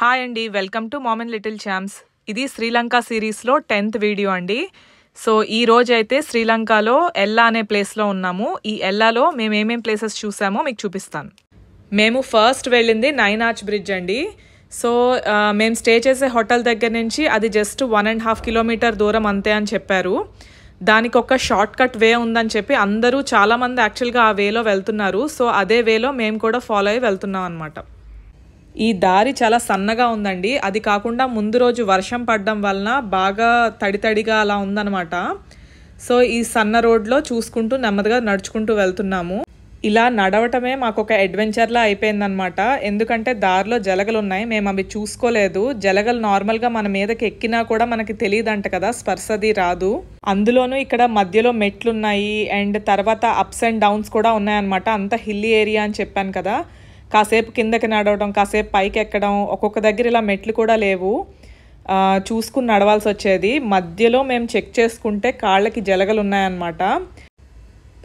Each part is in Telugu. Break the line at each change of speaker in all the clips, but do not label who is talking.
హాయ్ అండి, welcome to mom and little champs. ఇది శ్రీలంక సిరీస్లో 10th వీడియో అండి. సో ఈ రోజు అయితే శ్రీలంకలో ఎల్లా అనే ప్లేస్లో ఉన్నాము. ఈ ఎల్లాలో మేము ఏమేం ప్లేసెస్ చూసామో మీకు చూపిస్తాను. మేము ఫస్ట్ వెళ్ళింది 9 ఆర్చ్ బ్రిడ్జ్ అండి. సో మేము స్టే చేసే హోటల్ దగ్గర నుంచి అది జస్ట్ 1.5 కిలోమీటర్ దూరం అంతే అని చెప్పారు. దానికి ఒక షార్ట్ కట్ వే ఉందని చెప్పి అందరూ చాలామంది యాక్చువల్గా ఆ వేలో వెళ్తున్నారు. సో అదే వేలో మేము కూడా ఫాలో అయ్యి వెళ్తున్నాం అనమాట. ఈ దారి చాలా సన్నగా ఉందండి. అది కాకుండా ముందు రోజు వర్షం పడడం వలన బాగా తడితడిగా అలా ఉందన్నమాట. సో ఈ సన్న రోడ్లో చూసుకుంటూ నెమ్మదిగా నడుచుకుంటూ వెళ్తున్నాము. ఇలా నడవటమే మాకు ఒక అడ్వెంచర్లా అయిపోయిందనమాట. ఎందుకంటే దారిలో జలగలు ఉన్నాయి, మేము అవి చూసుకోలేదు. జలగలు నార్మల్గా మన మీదకి ఎక్కినా కూడా మనకి తెలియదంట కదా, స్పర్శది రాదు. అందులోనూ ఇక్కడ మధ్యలో మెట్లున్నాయి అండ్ తర్వాత అప్స్ అండ్ డౌన్స్ కూడా ఉన్నాయన్నమాట. అంత హిల్లీ ఏరియా అని చెప్పాను కదా. కాసేపు కిందకి నడవడం, కాసేపు పైకి ఎక్కడం, ఒక్కొక్క దగ్గర ఇలా మెట్లు కూడా లేవు, చూసుకుని నడవాల్సి వచ్చేది. మధ్యలో మేము చెక్ చేసుకుంటే కాళ్ళకి జలగలు ఉన్నాయన్నమాట.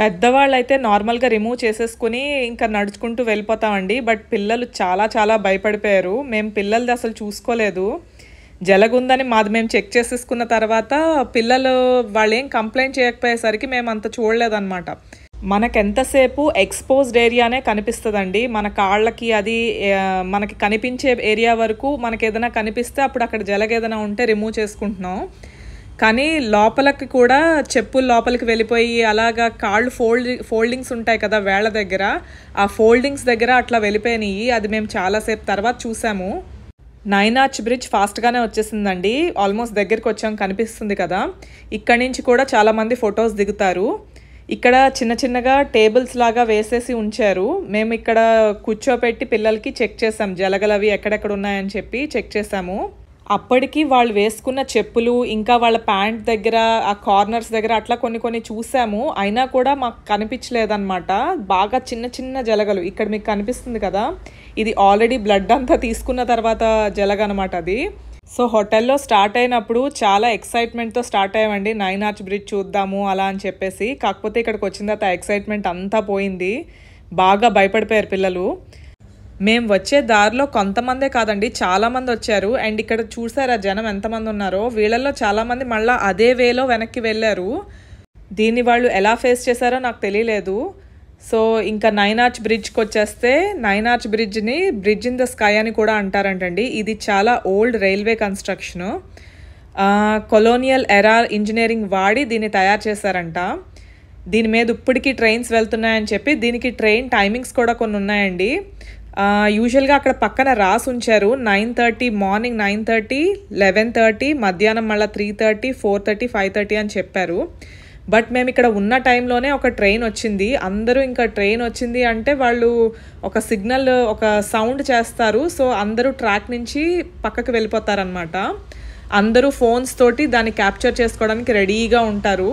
పెద్దవాళ్ళు అయితే నార్మల్గా రిమూవ్ చేసేసుకుని ఇంకా నడుచుకుంటూ వెళ్ళిపోతామండి. బట్ పిల్లలు చాలా చాలా భయపడిపోయారు. మేము పిల్లలది అసలు చూసుకోలేదు. జలగుందని మాది మేము చెక్ చేసేసుకున్న తర్వాత పిల్లలు వాళ్ళు ఏం కంప్లైంట్ చేయకపోయేసరికి మేము అంత చూడలేదన్నమాట. మనకెంతసేపు ఎక్స్పోజ్డ్ ఏరియానే కనిపిస్తుందండి. మన కాళ్ళకి అది మనకి కనిపించే ఏరియా వరకు మనకి ఏదైనా కనిపిస్తే అప్పుడు అక్కడ జలగేదైనా ఉంటే రిమూవ్ చేసుకుంటున్నాం. కానీ లోపలికి కూడా చెప్పులు లోపలికి వెళ్ళిపోయి అలాగా కాళ్ళు ఫోల్డింగ్స్ ఉంటాయి కదా వేళ్ళ దగ్గర, ఆ ఫోల్డింగ్స్ దగ్గర అట్లా వెళ్ళిపోయినాయి. అది మేము చాలాసేపు తర్వాత చూసాము. 9 ఆర్చ్ బ్రిడ్జ్ ఫాస్ట్గానే వచ్చేసిందండి. ఆల్మోస్ట్ దగ్గరికి వచ్చాం, కనిపిస్తుంది కదా. ఇక్కడి నుంచి కూడా చాలామంది ఫొటోస్ దిగుతారు. ఇక్కడ చిన్న చిన్నగా టేబుల్స్ లాగా వేసేసి ఉంచారు. మేము ఇక్కడ కూర్చోపెట్టి పిల్లలకి చెక్ చేసాం, జలగలవి ఎక్కడెక్కడ ఉన్నాయని చెప్పి చెక్ చేసాము. అప్పటికి వాళ్ళు వేసుకున్న చెప్పులు ఇంకా వాళ్ళ ప్యాంట్ దగ్గర ఆ కార్నర్స్ దగ్గర అట్లా కొన్ని చూసాము. అయినా కూడా మాకు కనిపించలేదన్నమాట. బాగా చిన్న చిన్న జలగలు ఇక్కడ మీకు కనిపిస్తుంది కదా. ఇది ఆల్రెడీ బ్లడ్ అంతా తీసుకున్న తర్వాత జలగ అనమాట అది. సో హోటల్లో స్టార్ట్ అయినప్పుడు చాలా ఎక్సైట్మెంట్తో స్టార్ట్ అయ్యామండి. 9 ఆర్చ్ బ్రిడ్జ్ చూద్దాము అలా అని చెప్పేసి. కాకపోతే ఇక్కడికి వచ్చిన తర్వాత ఎక్సైట్మెంట్ అంతా పోయింది. బాగా భయపడిపోయారు పిల్లలు. మేము వచ్చే దారిలో కొంతమందే కాదండి, చాలామంది వచ్చారు. అండ్ ఇక్కడ చూసారా జనం ఎంతమంది ఉన్నారో. వీళ్ళల్లో చాలామంది మళ్ళీ అదే వేలో వెనక్కి వెళ్ళారు. దీన్ని వాళ్ళు ఎలా ఫేస్ చేశారో నాకు తెలియలేదు. సో ఇంకా 9 ఆర్చ్ బ్రిడ్జ్కి వచ్చేస్తే 9 ఆర్చ్ బ్రిడ్జ్ని బ్రిడ్జ్ ఇన్ ద స్కై అని కూడా అంటారంటండి. ఇది చాలా old railway construction. Colonial era engineering వాడి దీన్ని తయారు చేశారంట. దీని మీద ఇప్పటికీ ట్రైన్స్ వెళ్తున్నాయని చెప్పి దీనికి ట్రైన్ టైమింగ్స్ కూడా కొన్ని ఉన్నాయండి. యూజువల్గా అక్కడ పక్కన రాసి ఉంచారు 9:30 మార్నింగ్ 9:30, 11:30, మధ్యాహ్నం మళ్ళీ 3:30, 4:30, 5:30 అని చెప్పారు. బట్ మేము ఇక్కడ ఉన్న టైంలోనే ఒక ట్రైన్ వచ్చింది. అందరూ ఇంకా ట్రైన్ వచ్చింది అంటే వాళ్ళు ఒక సిగ్నల్, ఒక సౌండ్ చేస్తారు. సో అందరూ ట్రాక్ నుంచి పక్కకు వెళ్ళిపోతారనమాట. అందరూ ఫోన్స్ తోటి దాన్ని క్యాప్చర్ చేసుకోవడానికి రెడీగా ఉంటారు.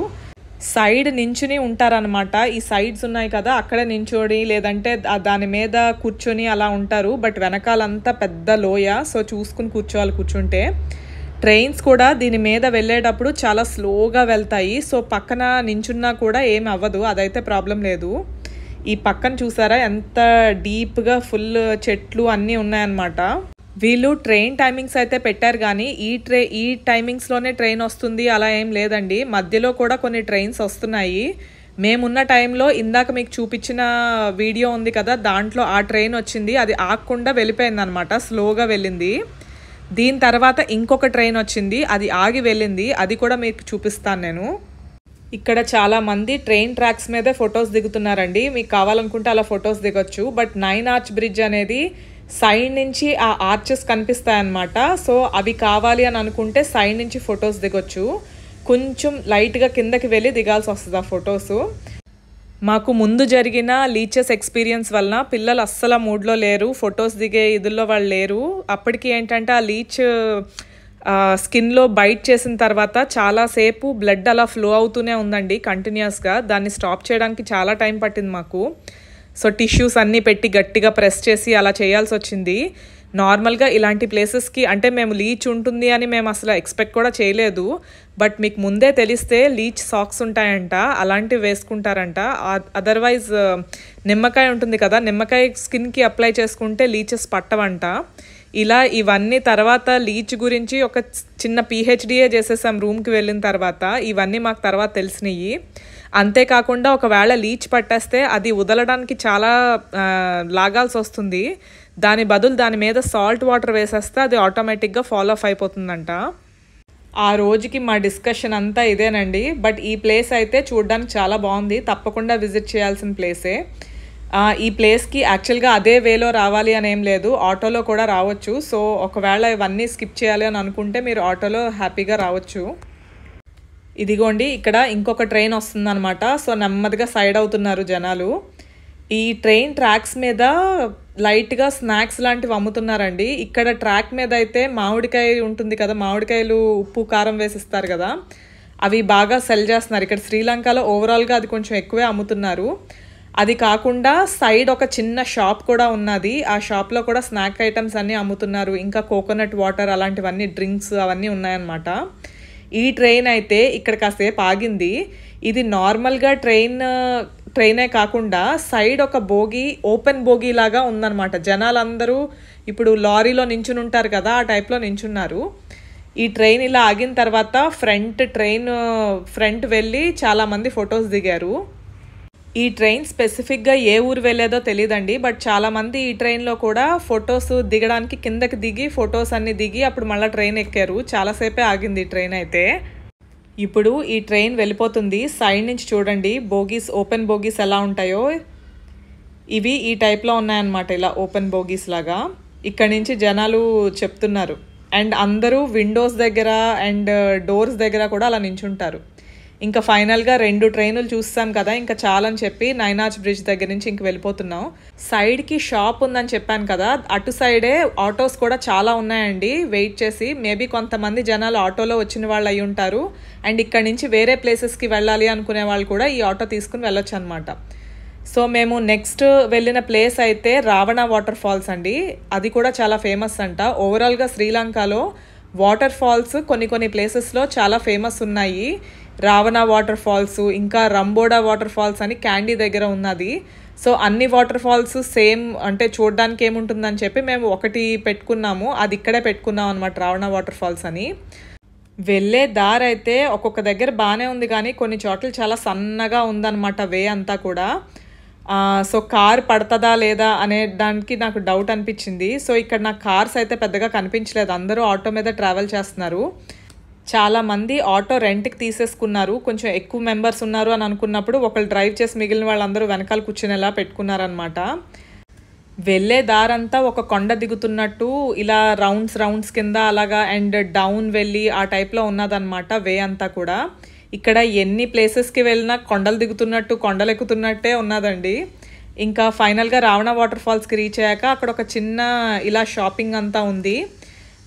సైడ్ నించుని ఉంటారనమాట. ఈ సైడ్స్ ఉన్నాయి కదా, అక్కడ నించోడి లేదంటే దాని మీద కూర్చొని అలా ఉంటారు. బట్ వెనకాలంతా పెద్ద లోయ, సో చూసుకుని కూర్చుంటే. ట్రైన్స్ కూడా దీని మీద వెళ్ళేటప్పుడు చాలా స్లోగా వెళ్తాయి. సో పక్కన నించున్నా కూడా ఏమి అవ్వదు, అదైతే ప్రాబ్లం లేదు. ఈ పక్కన చూసారా ఎంత డీప్గా ఫుల్ చెట్లు అన్నీ ఉన్నాయన్నమాట. వీళ్ళు ట్రైన్ టైమింగ్స్ అయితే పెట్టారు కానీ ఈ టైమింగ్స్లోనే ట్రైన్ వస్తుంది అలా ఏం లేదండి. మధ్యలో కూడా కొన్ని ట్రైన్స్ వస్తున్నాయి. మేమున్న టైంలో ఇందాక మీకు చూపించిన వీడియో ఉంది కదా, దాంట్లో ఆ ట్రైన్ వచ్చింది. అది ఆగకుండా వెళ్ళిపోయింది అనమాట, స్లోగా వెళ్ళింది. దీని తర్వాత ఇంకొక ట్రైన్ వచ్చింది, అది ఆగి వెళ్ళింది. అది కూడా మీకు చూపిస్తాను నేను. ఇక్కడ చాలా మంది ట్రైన్ ట్రాక్స్ మీదే ఫొటోస్ దిగుతున్నారండి. మీకు కావాలనుకుంటే అలా ఫొటోస్ దిగొచ్చు. బట్ 9 ఆర్చ్ బ్రిడ్జ్ అనేది సైడ్ నుంచి ఆ ఆర్చెస్ కనిపిస్తాయన్నమాట. సో అవి కావాలి అని అనుకుంటే సైడ్ నుంచి ఫొటోస్ దిగొచ్చు. కొంచెం లైట్గా కిందకి వెళ్ళి దిగాల్సి వస్తుంది ఆ ఫొటోస్. మాకు ముందు జరిగిన లీచెస్ ఎక్స్పీరియన్స్ వలన పిల్లలు అస్సలు మూడ్లో లేరు, ఫొటోస్ దిగే ఇదుల్లో వాళ్ళు లేరు. అప్పటికి ఏంటంటే ఆ లీచ్ స్కిన్లో బైట్ చేసిన తర్వాత చాలాసేపు బ్లడ్ అలా ఫ్లో అవుతూనే ఉందండి కంటిన్యూస్గా. దాన్ని స్టాప్ చేయడానికి చాలా టైం పట్టింది మాకు. సో టిష్యూస్ అన్నీ పెట్టి గట్టిగా ప్రెస్ చేసి అలా చేయాల్సి వచ్చింది. నార్మల్గా ఇలాంటి ప్లేసెస్కి అంటే మేము లీచ్ ఉంటుంది అని మేము అసలు ఎక్స్పెక్ట్ కూడా చేయలేదు. బట్ మీకు ముందే తెలిస్తే లీచ్ సాక్స్ ఉంటాయంట, అలాంటివి వేసుకుంటారంట. అదర్వైజ్ నిమ్మకాయ ఉంటుంది కదా, నిమ్మకాయ స్కిన్కి అప్లై చేసుకుంటే లీచెస్ పట్టవంట. ఇలా ఇవన్నీ తర్వాత లీచ్ గురించి ఒక చిన్న పిహెచ్డియే చేసేసాం రూమ్కి వెళ్ళిన తర్వాత. ఇవన్నీ మాకు తర్వాత తెలిసినాయి. అంతేకాకుండా ఒకవేళ లీచ్ పట్టేస్తే అది వదలడానికి చాలా లాగాల్సి వస్తుంది. దాని బదులు దాని మీద సాల్ట్ వాటర్ వేసేస్తే అది ఆటోమేటిక్గా ఫాలో ఆఫ్ అయిపోతుందంట. ఆ రోజుకి మా డిస్కషన్ అంతా ఇదేనండి. బట్ ఈ ప్లేస్ అయితే చూడడానికి చాలా బాగుంది, తప్పకుండా విజిట్ చేయాల్సిన ప్లేసే. ఈ ప్లేస్కి యాక్చువల్గా అదే వేలో రావాలి అని ఏం లేదు, ఆటోలో కూడా రావచ్చు. సో ఒకవేళ ఇవన్నీ స్కిప్ చేయాలి అని అనుకుంటే మీరు ఆటోలో హ్యాపీగా రావచ్చు. ఇదిగోండి ఇక్కడ ఇంకొక ట్రైన్ వస్తుందన్నమాట. సో నెమ్మదిగా సైడ్ అవుతున్నారు జనాలు. ఈ ట్రైన్ ట్రాక్స్ మీద లైట్గా స్నాక్స్ లాంటివి అమ్ముతున్నారండి. ఇక్కడ ట్రాక్ మీద అయితే మామిడికాయ ఉంటుంది కదా, మామిడికాయలు ఉప్పు కారం వేసిస్తారు కదా, అవి బాగా సెల్ చేస్తున్నారు. ఇక్కడ శ్రీలంకలో ఓవరాల్గా అది కొంచెం ఎక్కువే అమ్ముతున్నారు. అది కాకుండా సైడ్ ఒక చిన్న షాప్ కూడా ఉన్నది. ఆ షాప్లో కూడా స్నాక్ ఐటమ్స్ అన్నీ అమ్ముతున్నారు. ఇంకా కోకోనట్ వాటర్ అలాంటివన్నీ డ్రింక్స్ అవన్నీ ఉన్నాయన్నమాట. ఈ ట్రైన్ అయితే ఇక్కడ కాసేపు ఆగింది. ఇది నార్మల్గా ట్రైనే కాకుండా సైడ్ ఒక బోగి, ఓపెన్ బోగి లాగా ఉందన్నమాట. జనాలందరూ ఇప్పుడు లారీలో నించుని ఉంటారు కదా, ఆ టైప్లో నించున్నారు. ఈ ట్రైన్ ఇలా ఆగిన తర్వాత ఫ్రంట్ వెళ్ళి చాలామంది ఫొటోస్ దిగారు. ఈ ట్రైన్ స్పెసిఫిక్గా ఏ ఊరు వెళ్ళేదో తెలియదండి. బట్ చాలామంది ఈ ట్రైన్లో కూడా ఫొటోస్ దిగడానికి కిందకి దిగి ఫొటోస్ అన్ని దిగి అప్పుడు మళ్ళీ ట్రైన్ ఎక్కారు. చాలాసేపే ఆగింది ఈ ట్రైన్ అయితే. ఇప్పుడు ఈ ట్రైన్ వెళ్ళిపోతుంది. సైడ్ నుంచి చూడండి బోగీస్, ఓపెన్ బోగీస్ ఎలా ఉంటాయో. ఇవి ఈ టైప్లో ఉన్నాయన్నమాట, ఇలా ఓపెన్ బోగీస్ లాగా. ఇక్కడ నుంచి జనాలు చెప్తున్నారు. అండ్ అందరూ విండోస్ దగ్గర అండ్ డోర్స్ దగ్గర కూడా అలా నించుంటారు. ఇంకా ఫైనల్గా 2 ట్రైనులు చూస్తాం కదా, ఇంకా చాలని చెప్పి నైనాజ్ బ్రిడ్జ్ దగ్గర నుంచి ఇంక వెళ్ళిపోతున్నాం. సైడ్కి షాప్ ఉందని చెప్పాను కదా, అటు సైడే ఆటోస్ కూడా చాలా ఉన్నాయండి వెయిట్ చేసి. మేబీ కొంతమంది జనాలు ఆటోలో వచ్చిన వాళ్ళు అయి ఉంటారు. అండ్ ఇక్కడ నుంచి వేరే ప్లేసెస్కి వెళ్ళాలి అనుకునే వాళ్ళు కూడా ఈ ఆటో తీసుకుని వెళ్ళొచ్చు అనమాట. సో మేము నెక్స్ట్ వెళ్ళిన ప్లేస్ అయితే రావణ వాటర్ ఫాల్స్ అండి. అది కూడా చాలా ఫేమస్ అంట. ఓవరాల్గా శ్రీలంకలో వాటర్ ఫాల్స్ కొన్ని ప్లేసెస్లో చాలా ఫేమస్ ఉన్నాయి. రావణ వాటర్ ఫాల్స్, ఇంకా రంబోడా వాటర్ ఫాల్స్ అని క్యాండీ దగ్గర ఉన్నది. సో అన్ని వాటర్ ఫాల్స్ సేమ్ అంటే చూడడానికి ఏముంటుందని చెప్పి మేము ఒకటి పెట్టుకున్నాము, అది ఇక్కడే పెట్టుకున్నాం అనమాట, రావణ వాటర్ ఫాల్స్ అని. వెళ్ళే దారి అయితే ఒక్కొక్క దగ్గర బాగానే ఉంది కానీ కొన్ని చోట్ల చాలా సన్నగా ఉందన్నమాట వే అంతా కూడా. సో కార్ పడుతుందా లేదా అనే దానికి నాకు డౌట్ అనిపించింది. సో ఇక్కడ నాకు కార్స్ అయితే పెద్దగా కనిపించలేదు, అందరూ ఆటో మీద ట్రావెల్ చేస్తున్నారు. చాలామంది ఆటో రెంట్కి తీసేసుకున్నారు. కొంచెం ఎక్కువ మెంబర్స్ ఉన్నారు అని అనుకున్నప్పుడు ఒకళ్ళు డ్రైవ్ చేసి మిగిలిన వాళ్ళందరూ వెనకాల కూర్చునేలా పెట్టుకున్నారనమాట. వెళ్ళే దారంతా ఒక కొండ దిగుతున్నట్టు ఇలా రౌండ్స్ కింద అలాగా అండ్ డౌన్ వెళ్ళి ఆ టైప్లో ఉన్నదన్నమాట వే అంతా కూడా. ఇక్కడ ఎన్ని ప్లేసెస్కి వెళ్ళినా కొండలు దిగుతున్నట్టు కొండలు ఎక్కుతున్నట్టే ఉన్నదండి. ఇంకా ఫైనల్గా రావణ వాటర్ ఫాల్స్కి రీచ్ అయ్యాక అక్కడ ఒక చిన్న ఇలా షాపింగ్ అంతా ఉంది.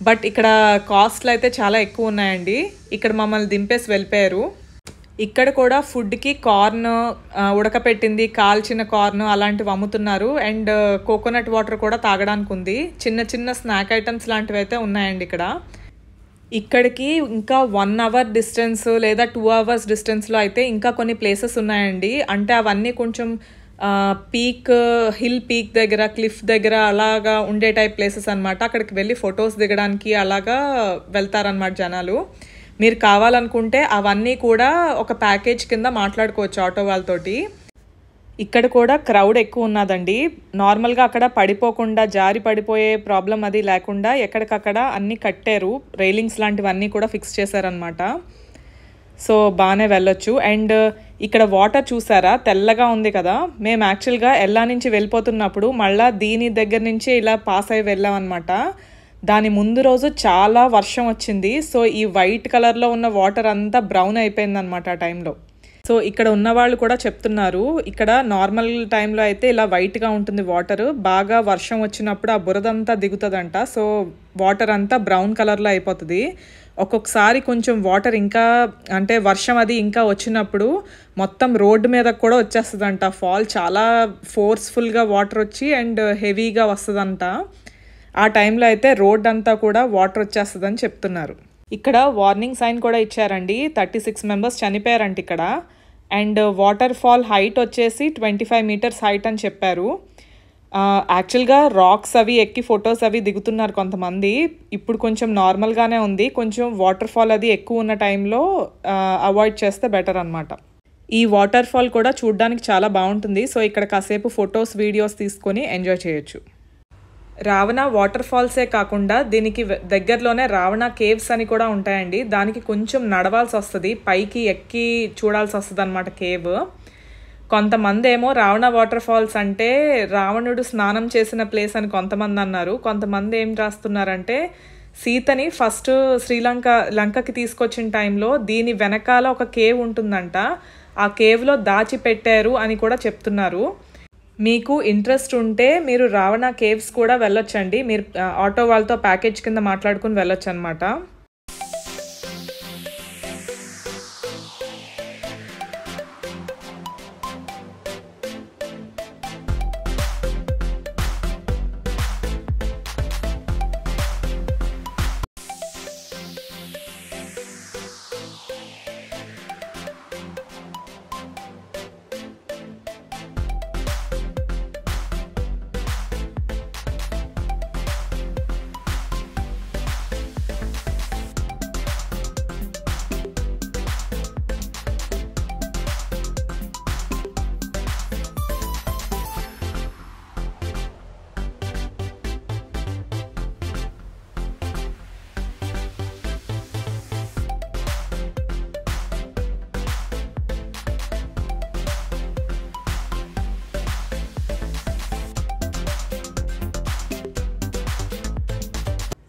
బట్ ఇక్కడ కాస్ట్లు అయితే చాలా ఎక్కువ ఉన్నాయండి. ఇక్కడ మమ్మల్ని దింపేసి వెళ్ళిపోయారు. ఇక్కడ కూడా ఫుడ్కి కార్న్, ఉడకపెట్టింది, కాల్చిన కార్న్ అలాంటివి అమ్ముతున్నారు. అండ్ కోకోనట్ వాటర్ కూడా తాగడానికి ఉంది. చిన్న స్నాక్ ఐటమ్స్ లాంటివి అయితే ఉన్నాయండి ఇక్కడ. ఇక్కడికి ఇంకా 1 అవర్ డిస్టెన్స్ లేదా 2 అవర్స్ డిస్టెన్స్లో అయితే ఇంకా కొన్ని ప్లేసెస్ ఉన్నాయండి. అంటే అవన్నీ కొంచెం హిల్ పీక్ దగ్గర, క్లిఫ్ దగ్గర అలాగా ఉండే టైప్ ప్లేసెస్ అనమాట. అక్కడికి వెళ్ళి ఫొటోస్ దిగడానికి అలాగా వెళ్తారనమాట జనాలు. మీరు కావాలనుకుంటే అవన్నీ కూడా ఒక ప్యాకేజ్ కింద మాట్లాడుకోవచ్చు ఆటో వాళ్ళతోటి. ఇక్కడ కూడా క్రౌడ్ ఎక్కువ ఉన్నదండి. నార్మల్గా అక్కడ పడిపోకుండా జారి పడిపోయే ప్రాబ్లం అది లేకుండా ఎక్కడికక్కడ అన్నీ కట్టారు, రైలింగ్స్ లాంటివన్నీ కూడా ఫిక్స్ చేశారనమాట. సో బాగానే వెళ్ళొచ్చు. అండ్ ఇక్కడ వాటర్ చూసారా తెల్లగా ఉంది కదా, మేము యాక్చువల్గా ఎల్లా నుంచి వెళ్ళిపోతున్నప్పుడు మళ్ళీ దీని దగ్గర నుంచి ఇలా పాస్ అయి వెళ్ళామన్నమాట. దాని ముందు రోజు చాలా వర్షం వచ్చింది. సో ఈ వైట్ కలర్లో ఉన్న వాటర్ అంతా బ్రౌన్ అయిపోయింది అనమాట ఆ టైంలో. సో ఇక్కడ ఉన్న వాళ్ళు కూడా చెప్తున్నారు, ఇక్కడ నార్మల్ టైంలో అయితే ఇలా వైట్గా ఉంటుంది వాటర్, బాగా వర్షం వచ్చినప్పుడు ఆ బురదంతా దిగుతుందంట. సో వాటర్ అంతా బ్రౌన్ కలర్లో అయిపోతుంది. ఒక్కొక్కసారి కొంచెం వాటర్ ఇంకా అంటే వర్షం అది ఇంకా వచ్చినప్పుడు మొత్తం రోడ్డు మీద కూడా వచ్చేస్తుందంట ఫాల్. చాలా ఫోర్స్ఫుల్గా వాటర్ వచ్చి అండ్ హెవీగా వస్తుందంట. ఆ టైంలో అయితే రోడ్ అంతా కూడా వాటర్ వచ్చేస్తుందని చెప్తున్నారు. ఇక్కడ వార్నింగ్ సైన్ కూడా ఇచ్చారండి. 36 మెంబర్స్ చనిపోయారంట ఇక్కడ. అండ్ వాటర్ ఫాల్ హైట్ వచ్చేసి 25 మీటర్స్ హైట్ అని చెప్పారు. యాక్చువల్గా రాక్స్ అవి ఎక్కి ఫొటోస్ అవి దిగుతున్నారు కొంతమంది. ఇప్పుడు కొంచెం నార్మల్గానే ఉంది. కొంచెం వాటర్ ఫాల్ అది ఎక్కువ ఉన్న టైంలో అవాయిడ్ చేస్తే బెటర్ అనమాట. ఈ వాటర్ ఫాల్ కూడా చూడ్డానికి చాలా బాగుంటుంది. సో ఇక్కడ కాసేపు ఫొటోస్ వీడియోస్ తీసుకొని ఎంజాయ్ చేయొచ్చు. రావణ వాటర్ ఫాల్సే కాకుండా దీనికి దగ్గరలోనే రావణ కేవ్స్ అని కూడా ఉంటాయండి. దానికి కొంచెం నడవాల్సి వస్తుంది, పైకి ఎక్కి చూడాల్సి వస్తుంది అనమాట కేవ్. కొంతమంది ఏమో రావణ వాటర్ ఫాల్స్ అంటే రావణుడు స్నానం చేసిన ప్లేస్ అని కొంతమంది అన్నారు. కొంతమంది ఏం రాస్తున్నారంటే సీతని ఫస్ట్ లంకకి తీసుకొచ్చిన టైంలో దీని వెనకాల ఒక కేవ్ ఉంటుందంట, ఆ కేవ్లో దాచిపెట్టారు అని కూడా చెప్తున్నారు. మీకు ఇంట్రెస్ట్ ఉంటే మీరు రావణ కేవ్స్ కూడా వెళ్ళొచ్చండి. మీరు ఆటో వాళ్ళతో ప్యాకేజ్ కింద మాట్లాడుకుని వెళ్ళొచ్చు అనమాట.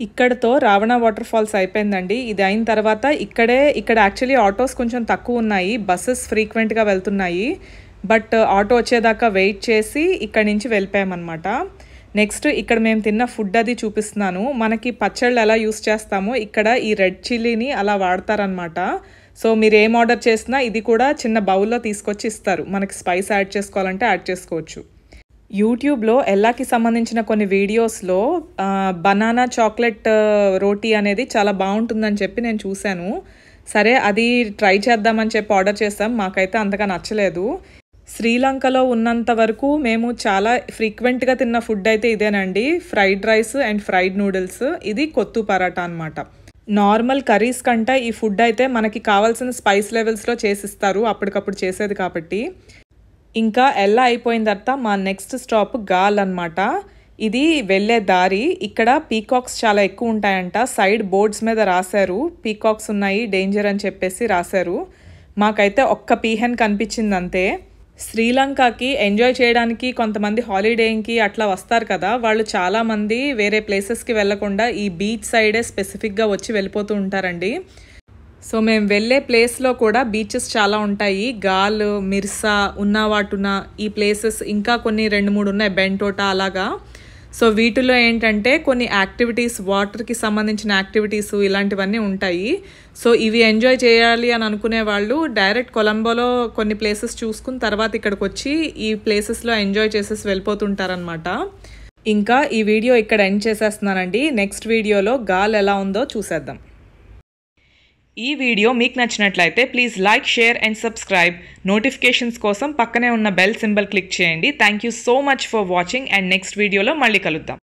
ఇక్కడతో రావణ వాటర్ ఫాల్స్ అయిపోయిందండి. ఇది అయిన తర్వాత ఇక్కడ యాక్చువల్లీ ఆటోస్ కొంచెం తక్కువ ఉన్నాయి, బస్సెస్ ఫ్రీక్వెంట్గా వెళ్తున్నాయి. బట్ ఆటో వచ్చేదాకా వెయిట్ చేసి ఇక్కడ నుంచి వెళ్ళిపోయామన్నమాట. నెక్స్ట్ ఇక్కడ మేము తిన్న ఫుడ్ అది చూపిస్తున్నాను. మనకి పచ్చళ్ళు ఎలా యూస్ చేస్తామో ఇక్కడ ఈ రెడ్ చిల్లీని అలా వాడతారనమాట. సో మీరు ఏం ఆర్డర్ చేసినా ఇది కూడా చిన్న బౌల్లో తీసుకొచ్చి ఇస్తారు. మనకి స్పైస్ యాడ్ చేసుకోవాలంటే యాడ్ చేసుకోవచ్చు. యూట్యూబ్లో ఎల్లాకి సంబంధించిన కొన్ని వీడియోస్లో బనానా చాక్లెట్ రోటీ అనేది చాలా బాగుంటుందని చెప్పి నేను చూశాను. సరే అది ట్రై చేద్దామని చెప్పి ఆర్డర్ చేసాం. మాకైతే అంతగా నచ్చలేదు. శ్రీలంకలో ఉన్నంత వరకు మేము చాలా ఫ్రీక్వెంట్గా తిన్న ఫుడ్ అయితే ఇదేనండి, fried rice and fried noodles. ఇది కొత్తు పరాటా అనమాట. నార్మల్ కర్రీస్ కంటే ఈ ఫుడ్ అయితే మనకి కావాల్సిన స్పైస్ లెవెల్స్లో చేసిస్తారు, అప్పటికప్పుడు చేసేది కాబట్టి. ఇంకా ఎల్లా అయిపోయిన తర్వాత మా నెక్స్ట్ స్టాప్ గాల్ అనమాట. ఇది వెళ్ళే దారి. ఇక్కడ పీకాక్స్ చాలా ఎక్కువ ఉంటాయంట. సైడ్ బోర్డ్స్ మీద రాశారు పీకాక్స్ ఉన్నాయి డేంజర్ అని చెప్పేసి రాశారు. మాకైతే ఒక్క పీహెన్ కనిపించింది అంతే. శ్రీలంకకి ఎంజాయ్ చేయడానికి కొంతమంది హాలిడేకి అట్లా వస్తారు కదా, వాళ్ళు చాలామంది వేరే ప్లేసెస్కి వెళ్లకుండా ఈ బీచ్ సైడే స్పెసిఫిక్గా వచ్చి వెళ్ళిపోతూ ఉంటారండి. సో మేము వెళ్ళే ప్లేస్లో కూడా బీచెస్ చాలా ఉంటాయి. గాల్, మిర్సా, ఉన్నవాటున ఈ ప్లేసెస్, ఇంకా కొన్ని 2-3 ఉన్నాయి, బెంటోటా అలాగా. సో వీటిలో ఏంటంటే కొన్ని యాక్టివిటీస్, వాటర్కి సంబంధించిన యాక్టివిటీస్ ఇలాంటివన్నీ ఉంటాయి. సో ఇవి ఎంజాయ్ చేయాలి అని అనుకునే వాళ్ళు డైరెక్ట్ కొలంబోలో కొన్ని ప్లేసెస్ చూసుకుని తర్వాత ఇక్కడికి వచ్చి ఈ ప్లేసెస్లో ఎంజాయ్ చేసేసి వెళ్ళిపోతుంటారనమాట. ఇంకా ఈ వీడియో ఇక్కడ ఎండ్ చేసేస్తున్నానండి. నెక్స్ట్ వీడియోలో గాల్ ఎలా ఉందో చూసేద్దాం. ఈ వీడియో మీకు నచ్చినట్లయితే please like, share and subscribe. Notifications కోసం పక్కనే ఉన్న బెల్ సింబల్ క్లిక్ చేయండి. Thank you so much for watching and next వీడియోలో మళ్ళీ కలుద్దాం.